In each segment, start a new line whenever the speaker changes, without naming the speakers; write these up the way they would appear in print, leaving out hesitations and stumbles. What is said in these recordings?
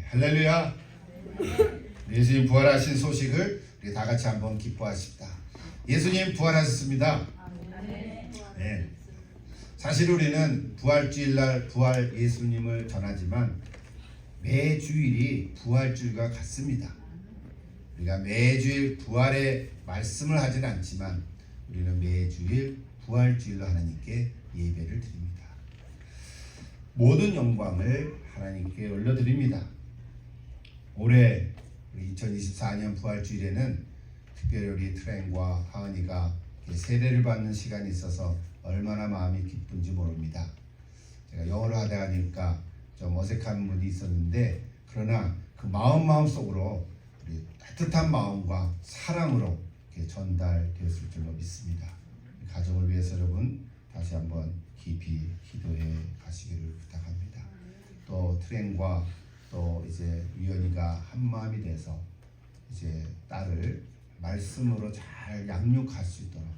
할렐루야. 예수님 부활하신 소식을 우리 다 같이 한번 기뻐하십니다. 예수님 부활하셨습니다. 네. 사실 우리는 부활주일날 부활 예수님을 전하지만 매주일이 부활주일과 같습니다. 우리가 매주일 부활의 말씀을 하진 않지만 우리는 매주일 부활주일로 하나님께 예배를 드립니다. 모든 영광을 하나님께 올려드립니다. 올해 2024년 부활주일에는 특별히 우리 트렌과 하은이가 세례를 받는 시간이 있어서 얼마나 마음이 기쁜지 모릅니다. 제가 영어로 하다 보니까 좀 어색한 분이 있었는데 그러나 그 마음속으로 우리 따뜻한 마음과 사랑으로 전달되었을 줄로 믿습니다. 가정을 위해서 여러분 다시 한번 깊이 기도해 가시기를 부탁합니다. 또 트렌과 또 이제 유연이가 한 마음이 돼서 이제 딸을 말씀으로 잘 양육할 수 있도록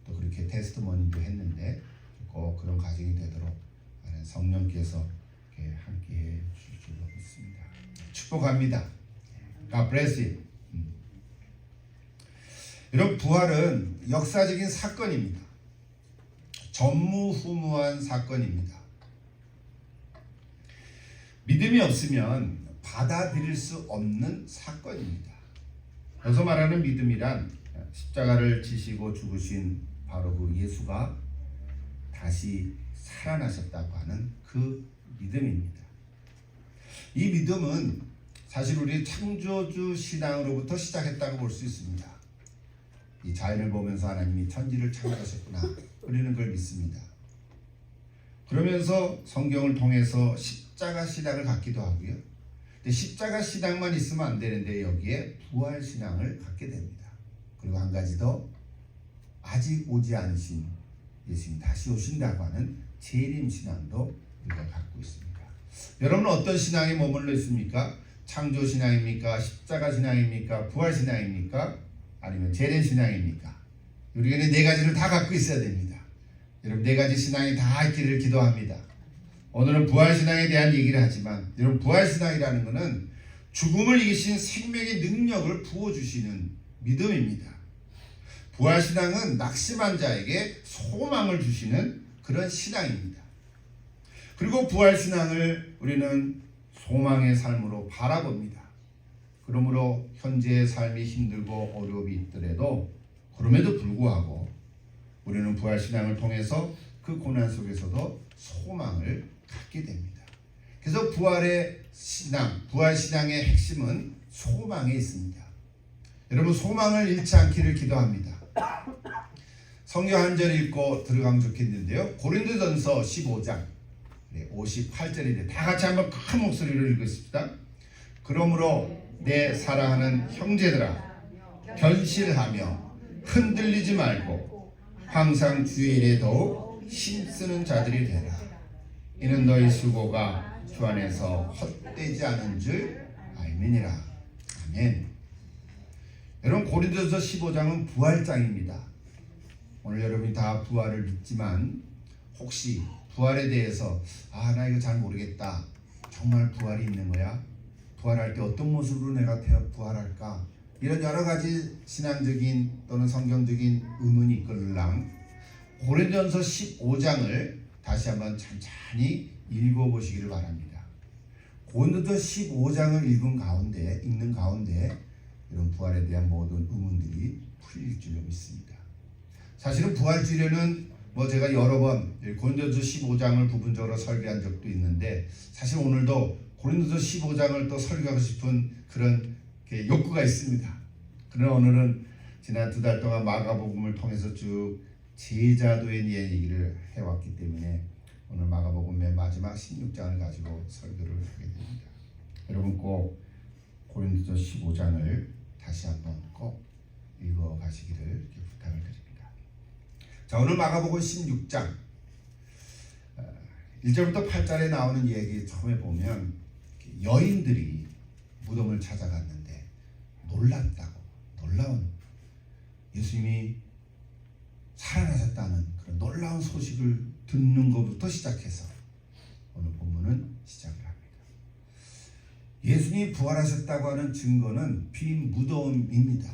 또 그렇게 테스트머니도 했는데 꼭 그런 가정이 되도록 성령께서 함께해 주실 줄로 믿습니다. 축복합니다. God bless you. 여러분 부활은 역사적인 사건입니다. 전무후무한 사건입니다. 믿음이 없으면 받아들일 수 없는 사건입니다. 여기서 말하는 믿음이란 십자가를 지시고 죽으신 바로 그 예수가 다시 살아나셨다고 하는 그 믿음입니다. 이 믿음은 사실 우리 창조주 신앙으로부터 시작했다고 볼 수 있습니다. 이 자연을 보면서 하나님이 천지를 창조하셨구나 우리는 그걸 믿습니다. 그러면서 성경을 통해서 십자가 신앙을 갖기도 하고요. 근데 십자가 신앙만 있으면 안 되는데 여기에 부활 신앙을 갖게 됩니다. 그리고 한 가지 더 아직 오지 않으신 예수님 다시 오신다고 하는 재림 신앙도 우리가 갖고 있습니다. 여러분은 어떤 신앙에 머물러 있습니까? 창조 신앙입니까? 십자가 신앙입니까? 부활 신앙입니까? 아니면 재림 신앙입니까? 우리는 네 가지를 다 갖고 있어야 됩니다. 여러분 네 가지 신앙이 다 있기를 기도합니다. 오늘은 부활신앙에 대한 얘기를 하지만 여러분 부활신앙이라는 것은 죽음을 이기신 생명의 능력을 부어주시는 믿음입니다. 부활신앙은 낙심한 자에게 소망을 주시는 그런 신앙입니다. 그리고 부활신앙을 우리는 소망의 삶으로 바라봅니다. 그러므로 현재의 삶이 힘들고 어려움이 있더라도 그럼에도 불구하고 우리는 부활신앙을 통해서 그 고난 속에서도 소망을 갖게 됩니다. 그래서 부활의 신앙, 부활신앙의 핵심은 소망에 있습니다. 여러분 소망을 잃지 않기를 기도합니다. 성경 한 절 읽고 들어가면 좋겠는데요. 고린도전서 15장 58절인데 다 같이 한번 큰 목소리로 읽겠습니다. 그러므로 내 사랑하는 형제들아 견실하며 흔들리지 말고 항상 주의 일에 더욱 힘쓰는 자들이 되라. 이는 너희 수고가 주 안에서 헛되지 않은 줄 알미니라. 아멘. 여러분 고린도전서 15장은 부활장입니다. 오늘 여러분이 다 부활을 믿지만 혹시 부활에 대해서 나 이거 잘 모르겠다. 정말 부활이 있는 거야? 부활할 때 어떤 모습으로 내가 부활할까? 이런 여러 가지 신앙적인 또는 성경적인 의문이 있걸랑 고린도전서 15장을 다시 한번 천천히 읽어보시기를 바랍니다. 고린도전서 15장을 읽는 가운데 이런 부활에 대한 모든 의문들이 풀릴 줄로 믿습니다. 사실은 부활주일에는 제가 여러 번 고린도전서 15장을 부분적으로 설교한 적도 있는데 사실 오늘도 고린도전서 15장을 또 설교하고 싶은 그런 욕구가 있습니다. 그러나 오늘은 지난 2달 동안 마가복음을 통해서 쭉 제자도의 얘기를 해왔기 때문에 오늘 마가복음 맨 마지막 16장을 가지고 설교를 하게 됩니다. 여러분 꼭 고린도전서 15장을 다시 한번 꼭 읽어가시기를 이렇게 부탁을 드립니다. 자, 오늘 마가복음 16장 1절부터 8절에 나오는 얘기 처음에 보면 여인들이 무덤을 찾아갔는데 놀라운 예수님이 살아나셨다는 그런 놀라운 소식을 듣는 것부터 시작해서 오늘 본문은 시작을 합니다. 예수님이 부활하셨다고 하는 증거는 빈 무덤입니다.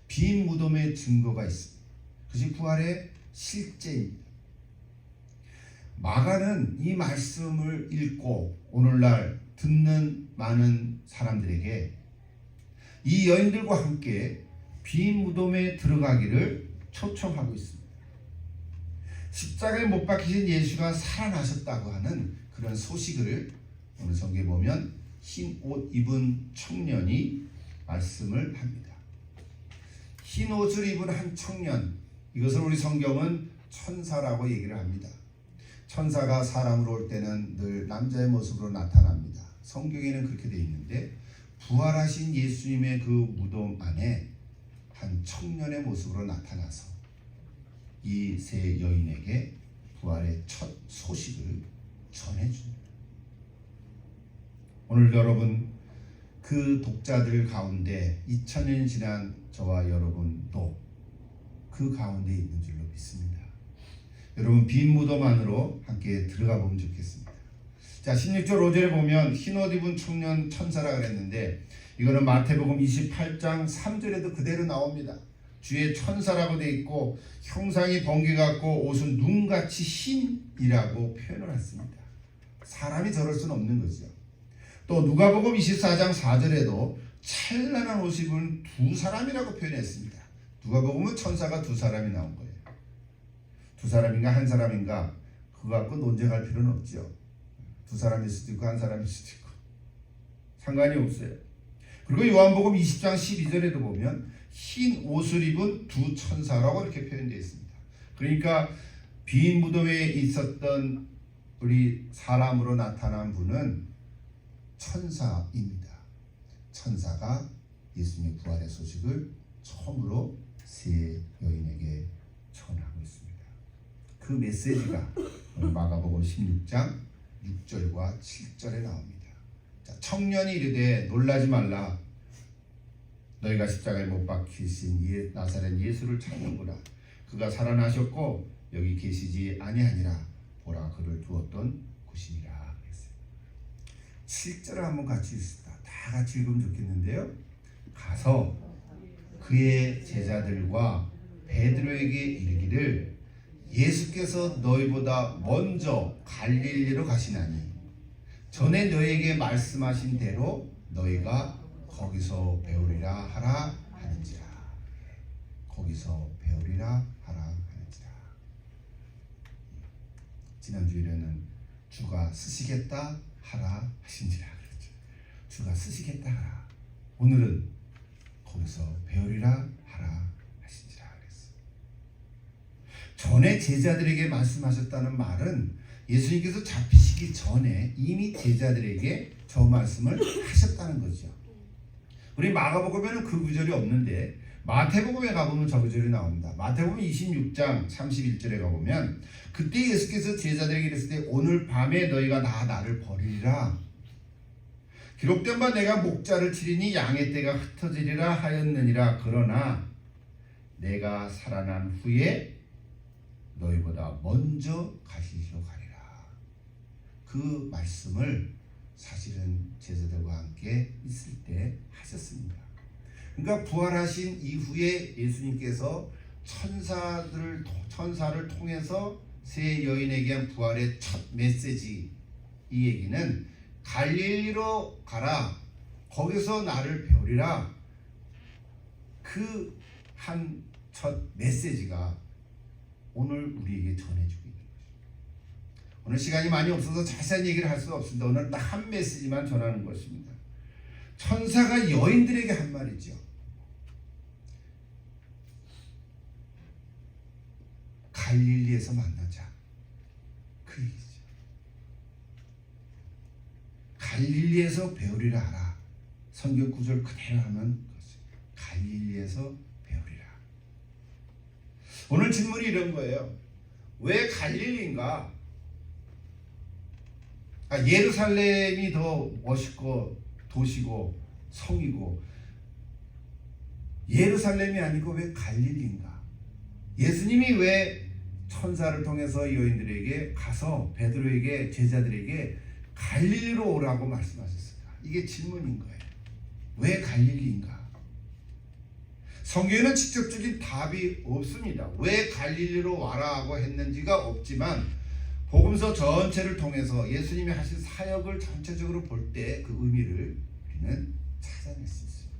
빈 무덤의 증거가 있습니다. 그것이 부활의 실제입니다. 마가는 이 말씀을 읽고 오늘날 듣는 많은 사람들에게 이 여인들과 함께 빈 무덤에 들어가기를 초청하고 있습니다. 십자가에 못 박히신 예수가 살아나셨다고 하는 그런 소식을 오늘 성경에 보면 흰 옷 입은 청년이 말씀을 합니다. 흰 옷을 입은 한 청년, 이것을 우리 성경은 천사라고 얘기를 합니다. 천사가 사람으로 올 때는 늘 남자의 모습으로 나타납니다. 성경에는 그렇게 되어 있는데 부활하신 예수님의 그 무덤 안에 한 청년의 모습으로 나타나서 이 세 여인에게 부활의 첫 소식을 전해줍니다. 오늘 여러분 그 독자들 가운데 2000년 지난 저와 여러분도 그 가운데 있는 줄로 믿습니다. 여러분 빈 무덤 안으로 함께 들어가 보면 좋겠습니다. 자, 16절 5절에 보면 흰옷 입은 청년 천사라 그랬는데 이거는 마태복음 28장 3절에도 그대로 나옵니다. 주의 천사라고 돼 있고 형상이 번개 같고 옷은 눈같이 흰이라고 표현을 했습니다. 사람이 저럴 수는 없는 거죠. 또 누가복음 24장 4절에도 찬란한 옷을 입은 두 사람이라고 표현했습니다. 누가복음은 천사가 두 사람이 나온 거예요. 두 사람인가 한 사람인가 그거 갖고 논쟁할 필요는 없죠. 두 사람일 수도 있고 한 사람일 수도 있고 상관이 없어요. 그리고 요한복음 20장 12절에도 보면 흰 옷을 입은 두 천사라고 이렇게 표현되어 있습니다. 그러니까 빈 무덤에 있었던 우리 사람으로 나타난 분은 천사입니다. 천사가 예수님의 부활의 소식을 처음으로 세 여인에게 전하고 있습니다. 그 메시지가 마가복음 16장 6절과 7절에 나옵니다. 자, 청년이 이르되 놀라지 말라. 너희가 십자가에 못 박히신 나사렛 예수를 찾는구나. 그가 살아나셨고 여기 계시지 아니하니라. 보라 그를 두었던 곳이니라. 7절을 한번 같이 읽습니다. 다 같이 읽으면 좋겠는데요. 가서 그의 제자들과 베드로에게 이르기를 예수께서 너희보다 먼저 갈릴리로 가시나니 전에 너희에게 말씀하신 대로 너희가 거기서 배우리라 하라 하는지라. 거기서 배우리라 하라 하는지라. 지난주일에는 주가 쓰시겠다 하라 하신지라 그랬죠. 주가 쓰시겠다 하라. 오늘은 거기서 배우리라 하라 하신지라 그랬어요. 전에 제자들에게 말씀하셨다는 말은 예수님께서 잡히시기 전에 이미 제자들에게 저 말씀을 하셨다는 거죠. 우리 마가복음에는 그 구절이 없는데 마태복음에 가보면 저 구절이 나옵니다. 마태복음 26장 31절에 가보면 그때 예수께서 제자들에게 이르시되 오늘 밤에 너희가 나를 버리리라. 기록된 바 내가 목자를 치리니 양의 떼가 흩어지리라 하였느니라. 그러나 내가 살아난 후에 너희보다 먼저 가시리로 가리라. 그 말씀을 사실은 제자들과 함께 있을 때 하셨습니다. 그러니까 부활하신 이후에 예수님께서 천사를 통해서 세 여인에게 한 부활의 첫 메시지, 이 얘기는 갈릴리로 가라. 거기서 나를 배우리라. 그 한 첫 메시지가 오늘 우리에게 전해주고 있는 것입니다. 오늘 시간이 많이 없어서 자세한 얘기를 할 수 없습니다. 오늘 딱 한 메시지만 전하는 것입니다. 천사가 여인들에게 한 말이죠. 갈릴리에서 만나자. 그 얘기죠. 갈릴리에서 배우리라 하라. 성경 구절 그대로 하면 갈릴리에서 배우리라. 오늘 질문이 이런 거예요. 왜 갈릴리인가? 예루살렘이 더 멋있고 도시고 성이고 예루살렘이 아니고 왜 갈릴리인가? 예수님이 왜 천사를 통해서 여인들에게 가서 베드로에게 제자들에게 갈릴리로 오라고 말씀하셨을까? 이게 질문인 거예요. 왜 갈릴리인가? 성경에는 직접적인 답이 없습니다. 왜 갈릴리로 와라 하고 했는지가 없지만 복음서 전체를 통해서 예수님이 하신 사역을 전체적으로 볼 때 그 의미를 우리는 찾아낼 수 있습니다.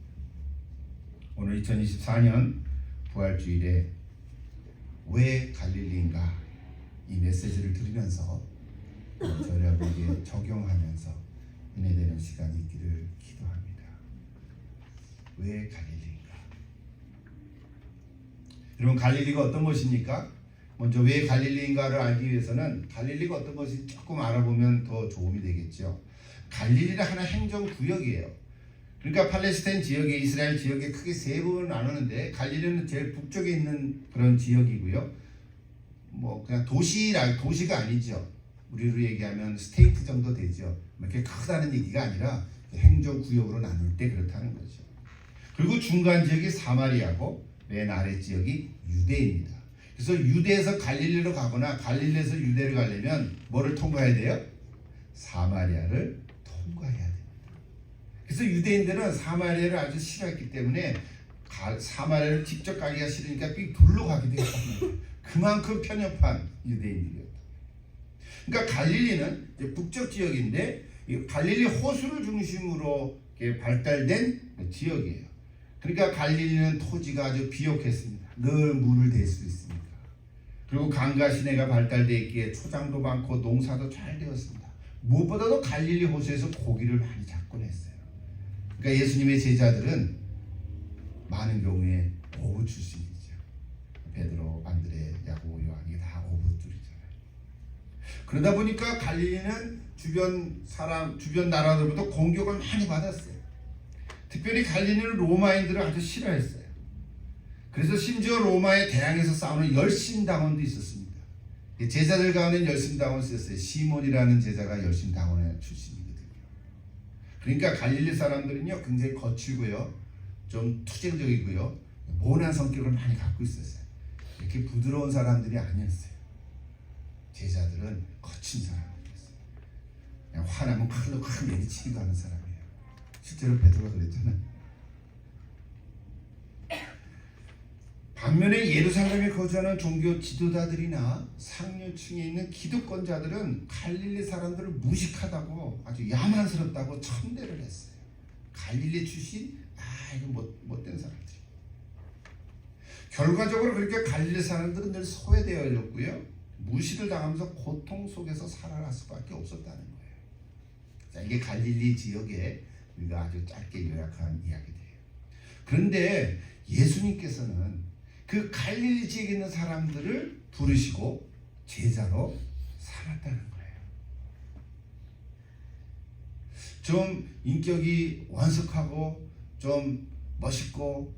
오늘 2024년 부활주일에 왜 갈릴리인가 이 메시지를 들으면서 저희에게 적용하면서 은혜되는 시간이 있기를 기도합니다. 왜 갈릴리인가? 여러분, 갈릴리가 어떤 곳입니까? 먼저 왜 갈릴리인가를 알기 위해서는 갈릴리가 어떤 것인지 조금 알아보면 더 도움이 되겠죠. 갈릴리는 하나 행정구역이에요. 그러니까 팔레스타인 지역에, 이스라엘 지역에 크게 세 부분을 나누는데 갈릴리는 제일 북쪽에 있는 그런 지역이고요. 뭐 그냥 도시가 아니죠. 우리로 얘기하면 스테이트 정도 되죠. 이렇게 크다는 얘기가 아니라 행정구역으로 나눌 때 그렇다는 거죠. 그리고 중간 지역이 사마리아고 맨 아래 지역이 유대입니다. 그래서 유대에서 갈릴리로 가거나 갈릴리에서 유대를 가려면 뭐를 통과해야 돼요? 사마리아를 통과해야 됩니다. 그래서 유대인들은 사마리아를 아주 싫어했기 때문에 사마리아를 직접 가기가 싫으니까 삥 둘러 가기도 했습니다. 그만큼 편협한 유대인들이었다. 그러니까 갈릴리는 이제 북쪽 지역인데 갈릴리 호수를 중심으로 발달된 지역이에요. 그러니까 갈릴리는 토지가 아주 비옥했습니다. 늘 물을 댈 수 있습니다. 그리고 강과 시내가 발달되어 있기에 초장도 많고 농사도 잘 되었습니다. 무엇보다도 갈릴리 호수에서 고기를 많이 잡곤 했어요. 그러니까 예수님의 제자들은 많은 경우에 어부 출신이죠. 베드로, 안드레, 야고보, 요한이 다 어부들이잖아요. 그러다 보니까 갈릴리는 주변 나라들부터 공격을 많이 받았어요. 특별히 갈릴리는 로마인들을 아주 싫어했어요. 그래서 심지어 로마에 대항해서 싸우는 열심당원도 있었습니다. 제자들 가운데 열심당원이 있었어요. 시몬이라는 제자가 열심당원의 출신이거든요. 그러니까 갈릴리 사람들은요 굉장히 거칠고요, 좀 투쟁적이고요, 모난 성격을 많이 갖고 있었어요. 이렇게 부드러운 사람들이 아니었어요. 제자들은 거친 사람들이었어요. 그냥 화나면 칼로 확 내리치기도 하는 사람이에요. 실제로 베드로가 그랬잖아요. 반면에 예루살렘에 거주하는 종교 지도자들이나 상류층에 있는 기득권자들은 갈릴리 사람들을 무식하다고, 아주 야만스럽다고 천대를 했어요. 갈릴리 출신? 이거 못된 사람들이. 결과적으로 그렇게 갈릴리 사람들은 늘 소외되어 있었고요, 무시를 당하면서 고통 속에서 살아갈 수밖에 없었다는 거예요. 자, 이게 갈릴리 지역의 우리가 아주 짧게 요약한 이야기들이에요. 그런데 예수님께서는 그 갈릴리 지역에 있는 사람들을 부르시고 제자로 삼았다는 거예요. 좀 인격이 완숙하고 좀 멋있고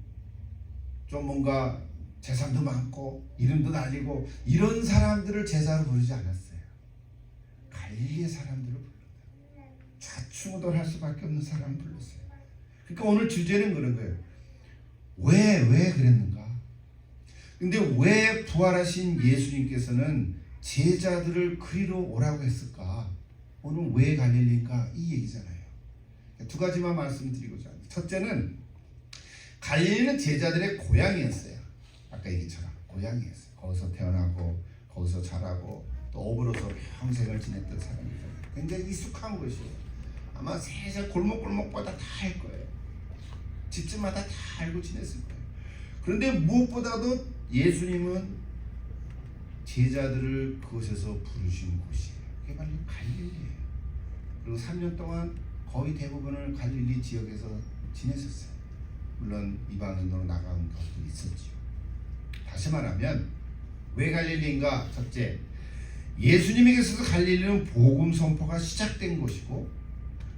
좀 뭔가 재산도 많고 이름도 날리고 이런 사람들을 제자로 부르지 않았어요. 갈릴리의 사람들을 불렀어요. 좌충우돌할 수밖에 없는 사람을 불렀어요. 그러니까 오늘 주제는 그런 거예요. 왜 그랬는가? 근데 왜 부활하신 예수님께서는 제자들을 그리로 오라고 했을까? 오늘 왜 갈릴리인가? 이 얘기잖아요. 두 가지만 말씀드리고자 합니다. 첫째는 갈릴리는 제자들의 고향이었어요. 아까 얘기처럼 고향이었어요. 거기서 태어나고 거기서 자라고 또 어부로서 평생을 지냈던 사람이잖아요. 굉장히 익숙한 곳이에요. 아마 세상 골목골목마다 다 알 거예요. 집집마다 다 알고 지냈을 거예요. 그런데 무엇보다도 예수님은 제자들을 그곳에서 부르신 곳이에요. 그게 바로 갈릴리예요. 그리고 3년 동안 거의 대부분을 갈릴리 지역에서 지냈었어요. 물론 이방인으로 나간 것도 있었죠. 다시 말하면 왜 갈릴리인가? 첫째, 예수님에게 있어서 갈릴리는 복음 선포가 시작된 곳이고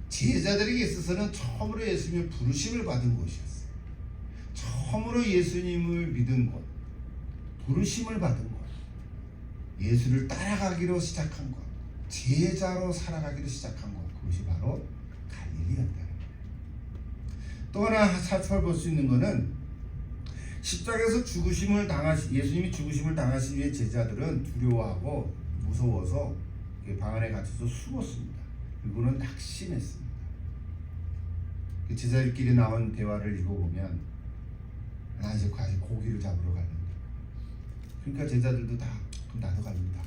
제자들에게 있어서는 처음으로 예수님의 부르심을 받은 곳이었어요. 처음으로 예수님을 믿은 곳, 부르심을 받은 곳, 예수를 따라가기로 시작한 곳, 제자로 살아가기로 시작한 곳, 그것이 바로 갈릴리였다는 거예요. 또 하나 살펴볼 수 있는 것은 십자가에서 예수님이 죽으심을 당하신 후에 제자들은 두려워하고 무서워서 방 안에 갇혀서 숨었습니다. 그리고는 낙심했습니다. 그 제자들끼리 나온 대화를 읽어보면 나 이제 고기를 잡으러 가는데, 그러니까 제자들도 다 그럼 나도 갑니다.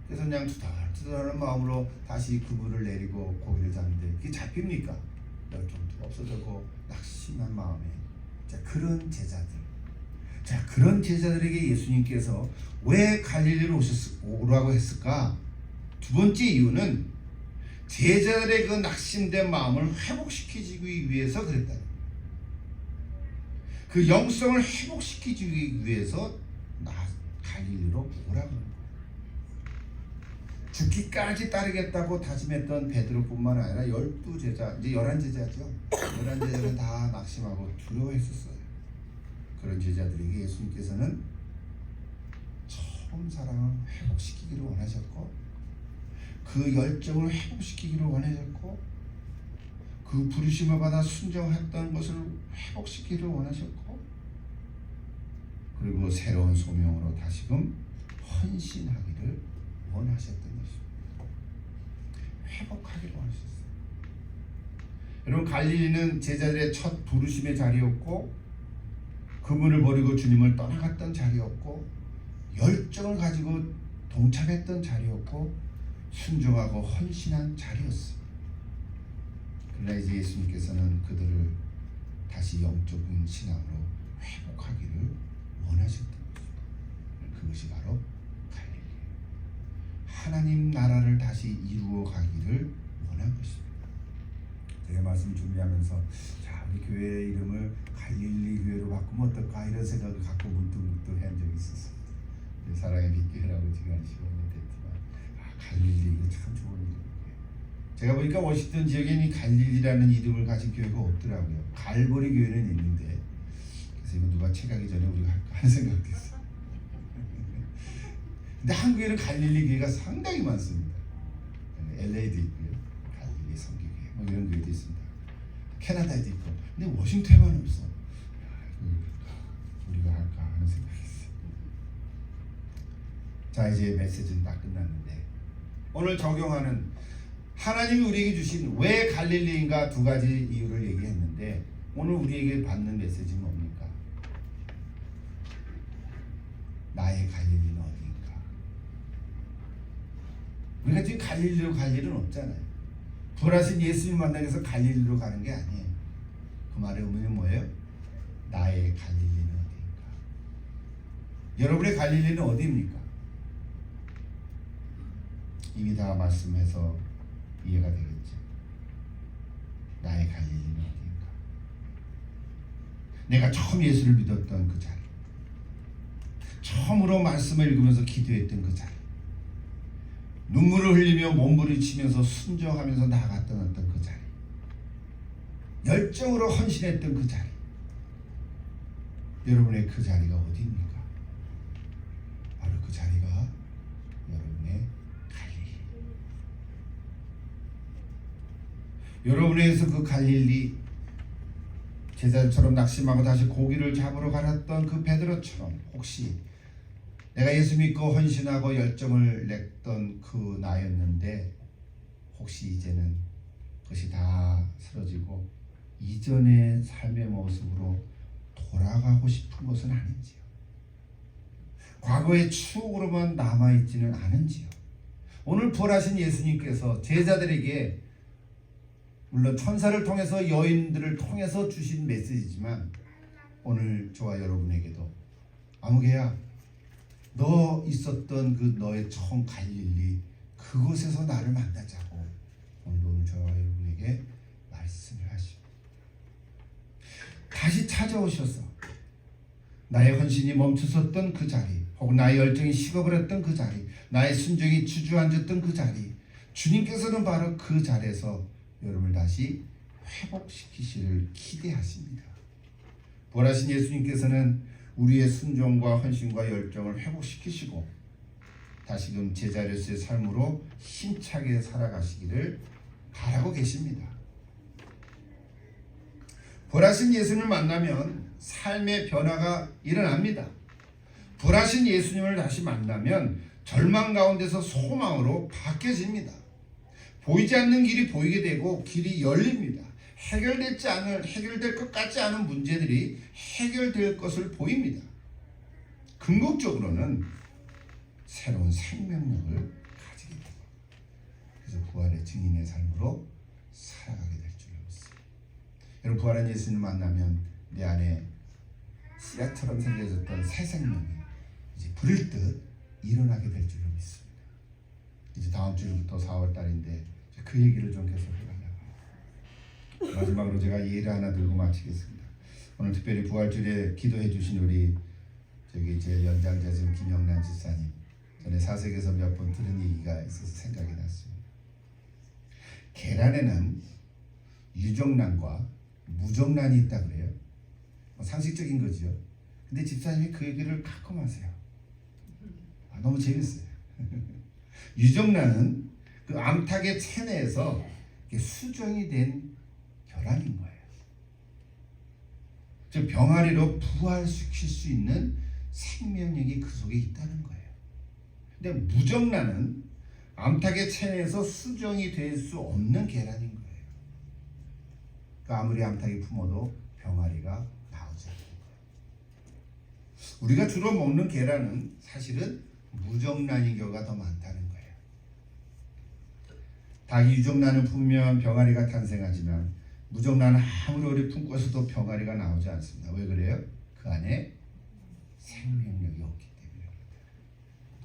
그래서 그냥 투덜투덜하는 마음으로 다시 그물을 내리고 고기를 잡는데 그게 잡힙니까? 열정도 없어졌고 낙심한 마음에. 자, 그런 제자들. 자, 그런 제자들에게 예수님께서 왜 갈릴리로 오라고 했을까? 두 번째 이유는 제자들의 그 낙심된 마음을 회복시키기 위해서 그랬다. 그 영성을 회복시키기 위해서 갈릴리로 오라고 하는 거예요. 죽기까지 따르겠다고 다짐했던 베드로뿐만 아니라 12제자, 이제 11제자죠. 11제자는 다 낙심하고 두려워했었어요. 그런 제자들에게 예수님께서는 처음 사랑을 회복시키기를 원하셨고, 그 열정을 회복시키기를 원하셨고, 그 부르심을 받아 순종했던 것을 회복시키기를 원하셨고, 그리고 새로운 소명으로 다시금 헌신하기를 원하셨던 것입니다. 회복하기를 원하셨어요. 여러분, 갈릴리는 제자들의 첫 부르심의 자리였고, 그분을 버리고 주님을 떠나갔던 자리였고, 열정을 가지고 동참했던 자리였고, 순종하고 헌신한 자리였어요. 그러나 이제 예수님께서는 그들을 다시 영적인 신앙으로 회복하기를 원하셨던 것입니다. 그것이 바로 갈릴리예요. 하나님 나라를 다시 이루어 가기를 원한 것입니다. 제가 말씀 준비하면서 자, 우리 교회 이름을 갈릴리 교회로 바꾸면 어떨까 이런 생각을 갖고 문득문득 한 적이 있었습니다. 사랑의 빛교회라고 지금 한 15년 됐지만 갈릴리 이거 참 좋은 이름이에요. 제가 보니까 워싱턴 지역에는 갈릴리라는 이름을 가진 교회가 없더라고요. 갈보리 교회는 있는데, 그래서 이거 누가 책하기 전에 우리가 할까 하는 생각도 했어요. 근데 한국에는 갈릴리 교회가 상당히 많습니다. LA도 있고요, 갈릴리 선교교회 뭐 이런 교회도 있습니다. 캐나다에도 있고. 근데 워싱턴에만 없어. 우리가 할까 하는 생각이 있어요. 자, 이제 메시지는 다 끝났는데, 오늘 적용하는 하나님이 우리에게 주신 왜 갈릴리인가 두 가지 이유를 얘기했는데, 오늘 우리에게 받는 메시지는 뭡니까? 나의 갈릴리는 어디인가? 우리가 지금 갈릴리로 갈 일은 없잖아요. 부활하신 예수님 만나기 위해서 갈릴리로 가는 게 아니에요. 그 말의 의미는 뭐예요? 나의 갈릴리는 어디인가? 여러분의 갈릴리는 어디입니까? 이미 다 말씀해서 이해가 되겠죠. 나의 갈릴리는 어디인가? 내가 처음 예수를 믿었던 그 자리, 처음으로 말씀을 읽으면서 기도했던 그 자리, 눈물을 흘리며 몸부림치면서 순종하면서 나아갔던 어떤 그 자리, 열정으로 헌신했던 그 자리, 여러분의 그 자리가 어디입니까? 바로 그 자리가 여러분의 갈릴리. 여러분에게서 그 갈릴리, 제자들처럼 낙심하고 다시 고기를 잡으러 가렸던 그 베드로처럼 혹시 내가 예수 믿고 헌신하고 열정을 냈던 그 나였는데, 혹시 이제는 그것이 다 쓰러지고 이전의 삶의 모습으로 돌아가고 싶은 것은 아닌지요? 과거의 추억으로만 남아있지는 않은지요? 오늘 부활하신 예수님께서 제자들에게, 물론 천사를 통해서 여인들을 통해서 주신 메시지지만, 오늘 저와 여러분에게도 아무개야, 너 있었던 그 너의 처음 갈릴리, 그곳에서 나를 만나자고 오늘 저와 여러분에게 말씀을 하십니다. 다시 찾아오셔서 나의 헌신이 멈춰섰던 그 자리, 혹은 나의 열정이 식어버렸던 그 자리, 나의 순종이 주저앉았던 그 자리, 주님께서는 바로 그 자리에서 여러분을 다시 회복시키시를 기대하십니다. 부활하신 예수님께서는 우리의 순종과 헌신과 열정을 회복시키시고 다시금 제자로서의 삶으로 힘차게 살아가시기를 바라고 계십니다. 부활하신 예수님을 만나면 삶의 변화가 일어납니다. 부활하신 예수님을 다시 만나면 절망 가운데서 소망으로 바뀌어집니다. 보이지 않는 길이 보이게 되고 길이 열립니다. 해결될 것 같지 않은 문제들이 해결될 것을 보입니다. 궁극적으로는 새로운 생명력을 가지게 되고, 그래서 부활의 증인의 삶으로 살아가게 될 줄로 믿습니다. 여러분, 부활한 예수님을 만나면 내 안에 씨앗처럼 생겨졌던 새 생명이 이제 불일 듯 일어나게 될 줄로 믿습니다. 이제 다음 주부터 4월 달인데 그 얘기를 좀 계속 해보려고. 마지막으로 제가 예를 하나 들고 마치겠습니다. 오늘 특별히 부활주일에 기도해 주신 우리 제 연장자신 김영란 집사님, 전에 사색에서 몇 번 들은 얘기가 있어서 생각이 났습니다. 계란에는 유정란과 무정란이 있다 그래요. 상식적인 거죠. 근데 집사님이 그 얘기를 가끔 하세요. 너무 재밌어요. 유정란은 그 암탉의 체내에서 수정이 된 결함인 거예요. 즉 병아리로 부활시킬 수 있는 생명력이 그 속에 있다는 거예요. 근데 무정란은 암탉의 체내에서 수정이 될 수 없는 계란인 거예요. 그러니까 아무리 암탉이 품어도 병아리가 나오지 않는 거예요. 우리가 주로 먹는 계란은 사실은 무정란인 경우가 더 많다는 거예요. 닭이 유정란을 품으면 병아리가 탄생하지만 무정란은 아무리 품고서도 병아리가 나오지 않습니다. 왜 그래요? 그 안에 생명력이 없기 때문입니다.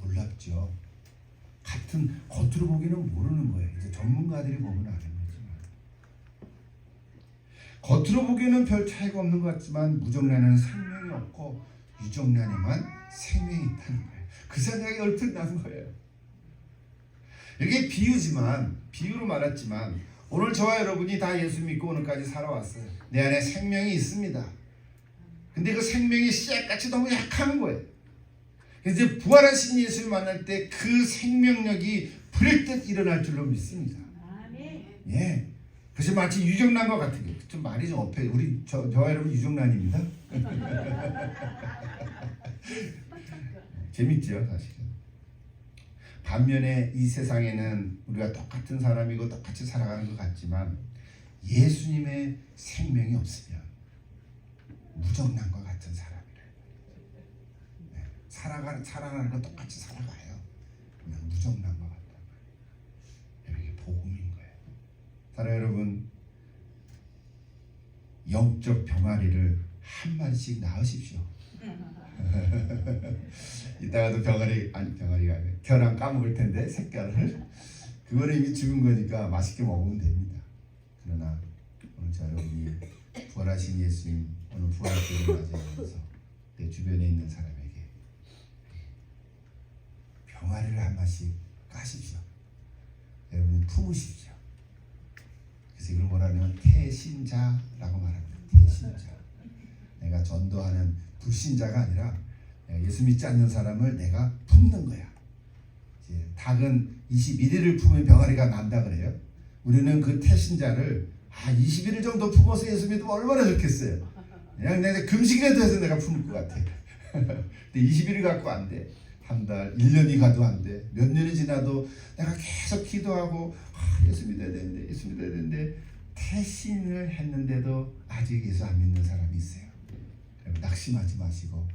놀랍죠? 같은 겉으로 보기는 모르는 거예요. 이제 전문가들이 보면 아는 거지만, 겉으로 보기에는 별 차이가 없는 것 같지만 무정란에는 생명이 없고 유정란에만 생명이 있다는 거예요. 그 생각이 얼핏 난 거예요. 이게 비유로 말했지만 오늘 저와 여러분이 다 예수 믿고 오늘까지 살아왔어요. 내 안에 생명이 있습니다. 근데 그 생명이 씨앗같이 너무 약한 거예요. 그래서 이제 부활하신 예수를 만날 때 그 생명력이 불일 듯 일어날 줄로 믿습니다. 예. 그래서 마치 유정란과 같은 게 좀 말이 좀 어폐. 우리 저와 여러분 유정란입니다. 재밌죠, 사실은. 반면에 이 세상에는 우리가 똑같은 사람이고 똑같이 살아가는 것 같지만 예수님의 생명이 없으면 무정란과 같은 사람이래요. 네. 살아가는 거 똑같이 살아가요. 그냥 무정란과 같단 말이에요. 이게 복음인 거예요. 사랑 여러분, 영적 병아리를 한 마리씩 낳으십시오. 이따가도 병아리가 아니라 결함 까먹을 텐데 색깔을, 그거는 이미 죽은 거니까 맛있게 먹으면 됩니다. 그러나 오늘 저 여러분이 부활하신 예수님 오늘 부활절을 맞이하면서 내 주변에 있는 사람에게 병아리를 한 마씩 까십시오. 여러분이 품으십시오. 그래서 이걸 뭐라면 태신자라고 말합니다. 태신자. 내가 전도하는 불신자가 아니라 예수 믿지 않는 사람을 내가 품는 거야. 이제 닭은 21일을 품으면 병아리가 난다 그래요. 우리는 그 태신자를 21일 정도 품어서 예수 믿으면 얼마나 좋겠어요. 그냥 내가 금식이라도 해서 내가 품을 것 같아. 근데 21일 갖고 안 돼. 한 달, 1년이 가도 안 돼. 몇 년이 지나도 내가 계속 기도하고 예수 믿어야 되는데 태신을 했는데도 아직 예수 안 믿는 사람이 있어요. 낙심하지 마시고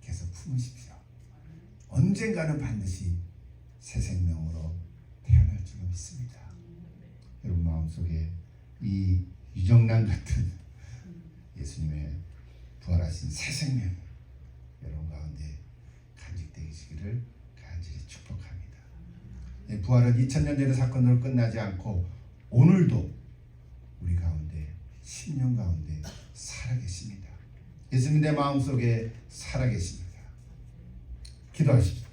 계속 품으십시오. 언젠가는 반드시 새 생명으로 태어날 줄 믿습니다. 여러분 마음속에 이 유정란 같은 예수님의 부활하신 새 생명 여러분 가운데 간직되시기를 간절히 축복합니다. 부활은 2000년 전의 사건으로 끝나지 않고 오늘도 우리 가운데 10년 가운데 살아계십니다. 예수님 내 마음속에 살아계십니다. 기도하십시오.